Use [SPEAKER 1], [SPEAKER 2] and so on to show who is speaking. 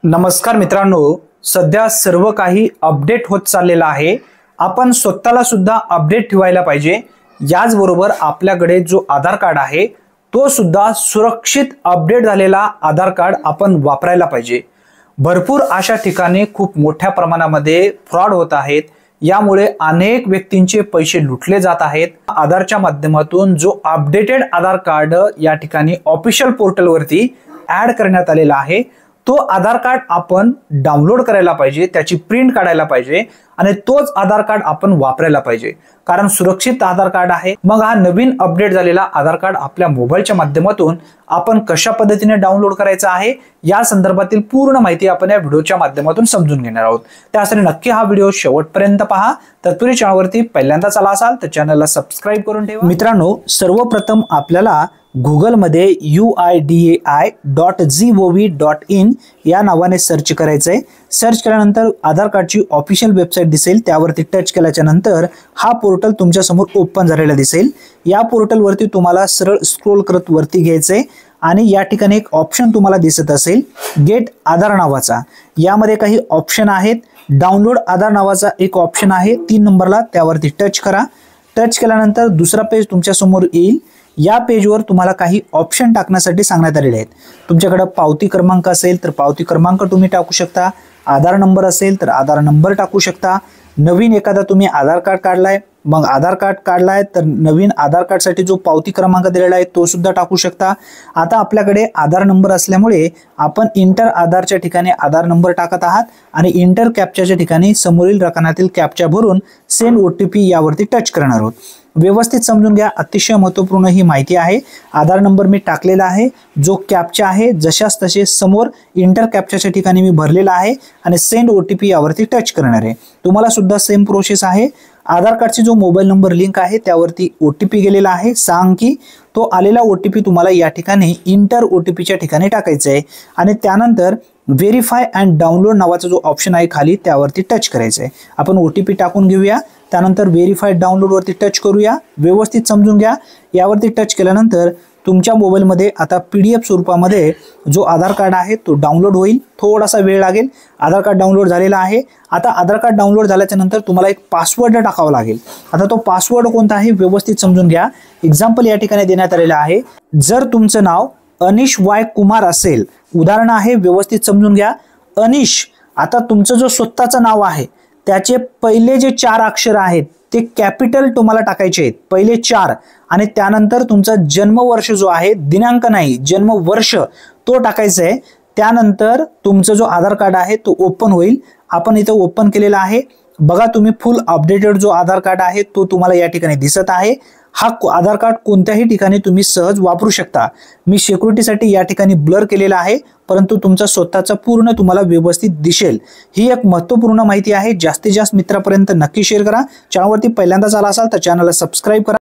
[SPEAKER 1] नमस्कार मित्रांनो, सध्या सर्व काही अपडेट होत चाललेलं आहे। आपण स्वतःला सुद्धा अपडेट ठेवायला पाहिजे। याचबरोबर आपल्याकडे जो आधार कार्ड आहे तो सुद्धा सुरक्षित अपडेट झालेला आधार कार्ड आपण वापरायला पाहिजे। भरपूर अशा ठिकाणी खूप मोठ्या प्रमाणामध्ये फ्रॉड होत आहेत। यामुळे अनेक व्यक्तींचे पैसे लुटले जात आहेत। आधारच्या माध्यमातून जो अपडेटेड आधार कार्ड या ठिकाणी ऑफिशियल पोर्टल वरती ऍड करण्यात आलेला आहे तो आधार कार्ड आपण डाउनलोड करायला पाहिजे, त्याची प्रिंट काढायला पाहिजे आणि तोच आधार कार्ड आपण वापरायला पाहिजे, कारण सुरक्षित आधार कार्ड आहे। मग हा नवीन अपडेट झालेला आधार कार्ड आपल्या मोबाईलच्या माध्यमातून आपण कशा पद्धतीने डाउनलोड करायचा आहे या संदर्भातील पूर्ण माहिती आपण या व्हिडिओच्या माध्यमातून समजून घेणार आहोत। त्यासाठी नक्की हा व्हिडिओ शेवटपर्यंत पहा। तत्पूर्वी चॅनलवरती पहिल्यांदाच आला असाल तर चॅनलला सबस्क्राइब करून ठेवा। मित्रांनो, सर्वप्रथम आपल्याला गुगल मध्ये uidai.gov.in या नावाने सर्च करायचंय। सर्च केल्यानंतर आधार कार्डची ऑफिशियल वेबसाईट दिसेल, त्यावरती टच केल्याच्या नंतर हा पोर्टल तुमच्या समोर ओपन झालेला दिसेल। या पोर्टल वरती तुम्हाला सरळ स्क्रॉल करत वरती घ्यायचंय आणि या ठिकाणी एक ऑप्शन तुम्हाला दिसत असेल गेट आधार नावाचा। यामध्ये काही ऑप्शन आहेत। डाउनलोड आधार नावाचा एक ऑप्शन आहे 3 नंबरला, त्यावरती टच करा। टच केल्यानंतर दुसरा पेज तुमच्या समोर येईल। या पेजवर तुम्हाला काही ऑप्शन टाकण्यासाठी सांगण्यात आलेले आहेत। तुमच्याकडे पावती क्रमांक असेल तर पावती क्रमांक तुम्ही टाकू शकता, आधार नंबर असेल तर आधार नंबर टाकू शकता। नवीन एखादा तुम्ही आधार कार्ड काढलाय, मग आधार कार्ड काढलाय तर नवीन आधार कार्ड साठी जो पावती क्रमांक दिलेला आहे तो सुद्धा टाकू शकता। आता आपल्याकडे आधार नंबर असल्यामुळे आपण इंटर आधारच्या ठिकाणी आधार नंबर टाकत आहात आणि इंटर कॅप्चाच्या ठिकाणी समोरील रकान्यातील कॅप्चा भरून सेंड ओटीपी यावरती टच करणार आहोत। व्यवस्थित समजून घ्या, अतिशय महत्त्वपूर्ण ही माहिती आहे। आधार नंबर मी टाकलेला आहे, जो कॅप्चा आहे जशास तसे समोर इंटर कॅप्चाच्या ठिकाणी मी भरलेला आहे आणि सेंड ओटीपी यावरती टच करणार आहे। तुम्हाला सुद्धा सेम प्रोसेस आहे। आधार कार्डची जो मोबाईल नंबर लिंक आहे त्यावरती ओटीपी गेलेला आहे 6 अंकी। तो आलेला ओटीपी तुम्हाला या ठिकाणी इंटर ओटीपीच्या ठिकाणी टाकायचा आहे आणि त्यानंतर व्हेरीफाय अँड डाउनलोड नावाचा जो ऑप्शन आहे खाली त्यावरती टच करायचा आहे। आपण ओटीपी टाकून घेऊया, त्यानंतर व्हेरीफाय डाउनलोड वरती टच करूया। व्यवस्थित समजून घ्या, यावरती टच केल्यानंतर तुमच्या मोबाईल मध्ये आता पीडीएफ स्वरूपामध्ये जो आधार कार्ड आहे तो डाउनलोड होईल। थोडासा वेळ लागेल। आधार कार्ड डाउनलोड झालेला आहे। आता आधार कार्ड डाउनलोड झाल्याच्या नंतर तुम्हाला एक पासवर्ड टाकावा लागेल। आता तो पासवर्ड कोणता आहे व्यवस्थित समजून घ्या। एक्झाम्पल या ठिकाणी देण्यात आलेलं आहे। जर तुमचं नाव अनिश वाय कुमार असेल, उदाहरण आहे, व्यवस्थित समजून घ्या, अनिश। आता तुमचं जो स्वतःचं नाव आहे त्याचे पहिले जे 4 अक्षर आहेत ते कॅपिटल तुम्हाला टाकायचे आहेत, पहिले 4, आणि त्यानंतर तुमचा जन्मवर्ष जो आहे, दिनांक नाही जन्मवर्ष, तो टाकायचा आहे। त्यानंतर तुमचं जो आधार कार्ड आहे तो ओपन होईल। आपण इथे ओपन केलेला आहे, बघा तुम्ही फुल अपडेटेड जो आधार कार्ड आहे तो तुम्हाला या ठिकाणी दिसत आहे। हा आधार कार्ड कोणत्याही ठिकाणी तुम्ही सहज वापरू शकता। मी सिक्युरिटीसाठी या ठिकाणी ब्लर केलेला आहे, परंतु तुमचा स्वतःचा पूर्ण तुम्हाला व्यवस्थित दिसेल। ही एक महत्त्वपूर्ण माहिती आहे। जास्तीत जास्त मित्रांपर्यंत नक्की शेअर करा। चॅनलवरती पहिल्यांदाच आला असाल तर चॅनलला सबस्क्राइब करा।